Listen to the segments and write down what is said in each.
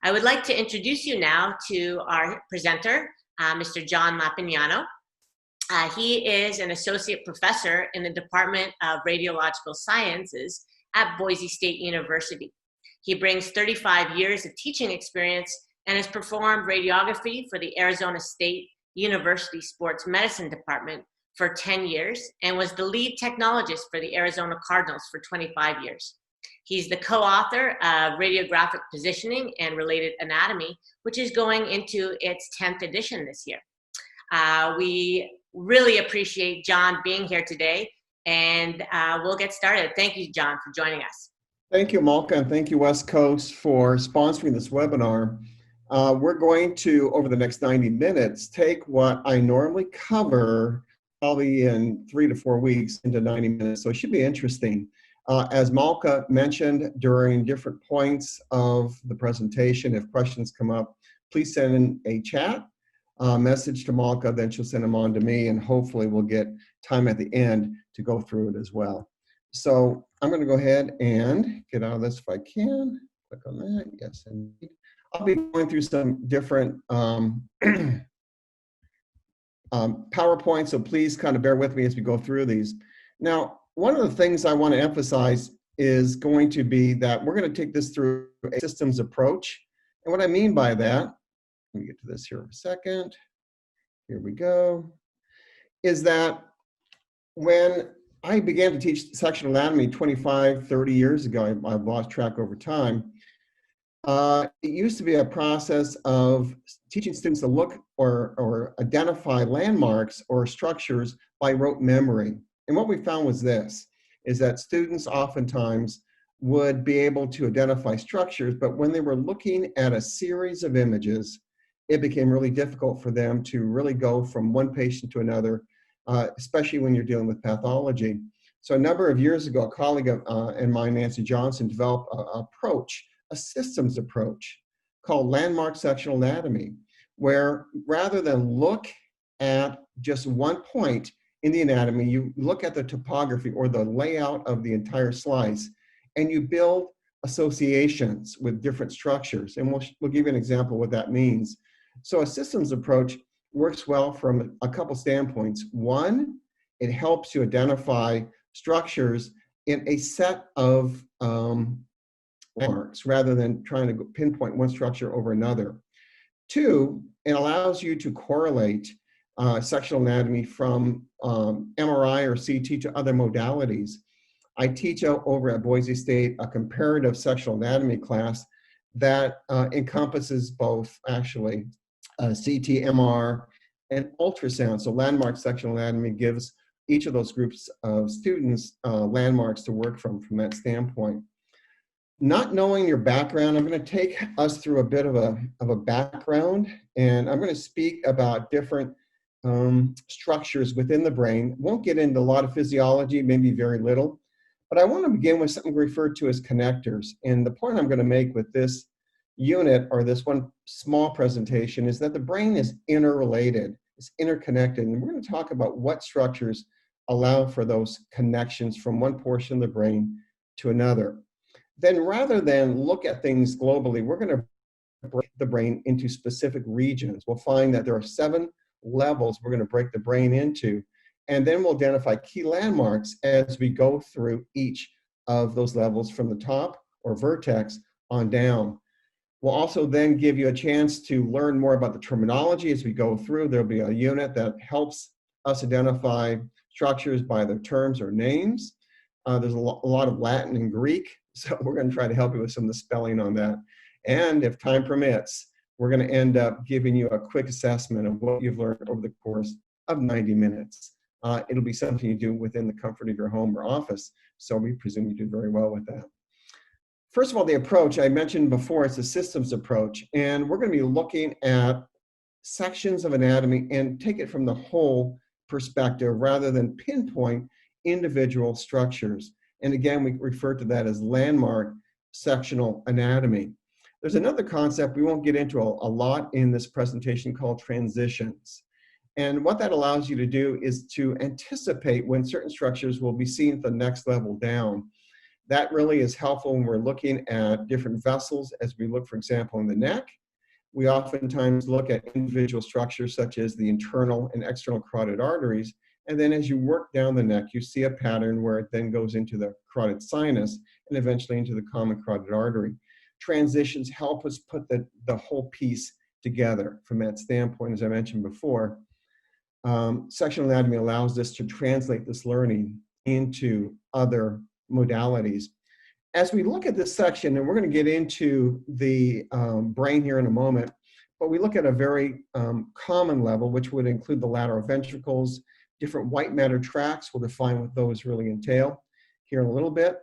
I would like to introduce you now to our presenter, Mr. John Lapignano. He is an associate professor in the Department of Radiological Sciences at Boise State University. He brings 35 years of teaching experience and has performed radiography for the Arizona State University Sports Medicine Department for 10 years and was the lead technologist for the Arizona Cardinals for 25 years. He's the co-author of Radiographic Positioning and Related Anatomy, which is going into its 10th edition this year. We really appreciate John being here today, and we'll get started. Thank you, John, for joining us. Thank you, Malka, and thank you, West Coast, for sponsoring this webinar. We're going to, over the next 90 minutes, take what I normally cover probably in 3 to 4 weeks into 90 minutes, so it should be interesting. As Malka mentioned during different points of the presentation, if questions come up, please send in a chat message to Malka, then she'll send them on to me, and hopefully we'll get time at the end to go through it as well. So I'm going to go ahead and get out of this if I can. Click on that. Yes, indeed. I'll be going through some different PowerPoints, so please kind of bear with me as we go through these. Now, one of the things I want to emphasize is going to be that we're going to take this through a systems approach. And what I mean by that, let me get to this here for a second. Here we go. Is that when I began to teach sectional anatomy 25, 30 years ago, I've lost track over time, it used to be a process of teaching students to look or identify landmarks or structures by rote memory. And what we found was this, is that students oftentimes would be able to identify structures, but when they were looking at a series of images, it became really difficult for them to really go from one patient to another, especially when you're dealing with pathology. So a number of years ago, a colleague of mine, Nancy Johnson, developed an approach, a systems approach called landmark sectional anatomy, where rather than look at just one point in the anatomy, you look at the topography or the layout of the entire slice, and you build associations with different structures. And we'll give you an example of what that means. So a systems approach works well from a couple standpoints. One, it helps you identify structures in a set of landmarks rather than trying to pinpoint one structure over another. Two, it allows you to correlate sectional anatomy from MRI or CT to other modalities. I teach over at Boise State a comparative sectional anatomy class that encompasses both actually CT, MR, and ultrasound. So landmark sectional anatomy gives each of those groups of students landmarks to work from that standpoint. Not knowing your background, I'm going to take us through a bit of a background, and I'm going to speak about different structures within the brain. Won't get into a lot of physiology, maybe very little, but I want to begin with something referred to as connectors. And the point I'm going to make with this unit or this one small presentation is that the brain is interrelated, it's interconnected, and we're going to talk about what structures allow for those connections from one portion of the brain to another. Then rather than look at things globally, we're going to break the brain into specific regions. We'll find that there are 7 levels we're going to break the brain into, and then we'll identify key landmarks as we go through each of those levels from the top or vertex on down. We'll also then give you a chance to learn more about the terminology as we go through. There'll be a unit that helps us identify structures by their terms or names. There's a lot of Latin and Greek, so we're going to try to help you with some of the spelling on that. And if time permits, we're going to end up giving you a quick assessment of what you've learned over the course of 90 minutes. It'll be something you do within the comfort of your home or office, so we presume you do very well with that. First of all, the approach I mentioned before, it's a systems approach, and we're going to be looking at sections of anatomy and take it from the whole perspective rather than pinpoint individual structures. And again, we refer to that as landmark sectional anatomy. There's another concept we won't get into a lot in this presentation called transitions. And what that allows you to do is to anticipate when certain structures will be seen at the next level down. That really is helpful when we're looking at different vessels as we look, for example, in the neck. We oftentimes look at individual structures such as the internal and external carotid arteries. And then as you work down the neck, you see a pattern where it then goes into the carotid sinus and eventually into the common carotid artery. Transitions help us put the whole piece together from that standpoint, as I mentioned before. Sectional anatomy allows us to translate this learning into other modalities. As we look at this section, and we're going to get into the brain here in a moment, but we look at a very common level, which would include the lateral ventricles, different white matter tracts. We'll define what those really entail here in a little bit.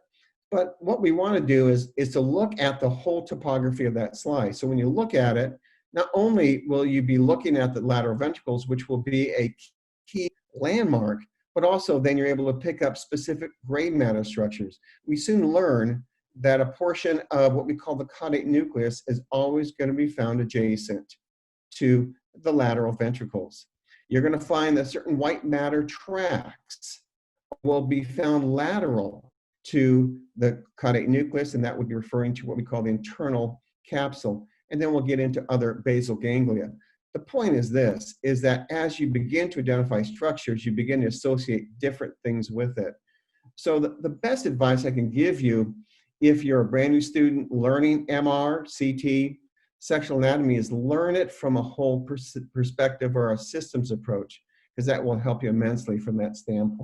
But what we want to do is to look at the whole topography of that slide. So when you look at it, not only will you be looking at the lateral ventricles, which will be a key landmark, but also then you're able to pick up specific gray matter structures. We soon learn that a portion of what we call the caudate nucleus is always going to be found adjacent to the lateral ventricles. You're going to find that certain white matter tracts will be found lateral to the caudate nucleus, and that would be referring to what we call the internal capsule. And then we'll get into other basal ganglia. The point is this, is that as you begin to identify structures, you begin to associate different things with it. So the best advice I can give you if you're a brand new student learning MR, CT, sectional anatomy is learn it from a whole perspective or a systems approach, because that will help you immensely from that standpoint.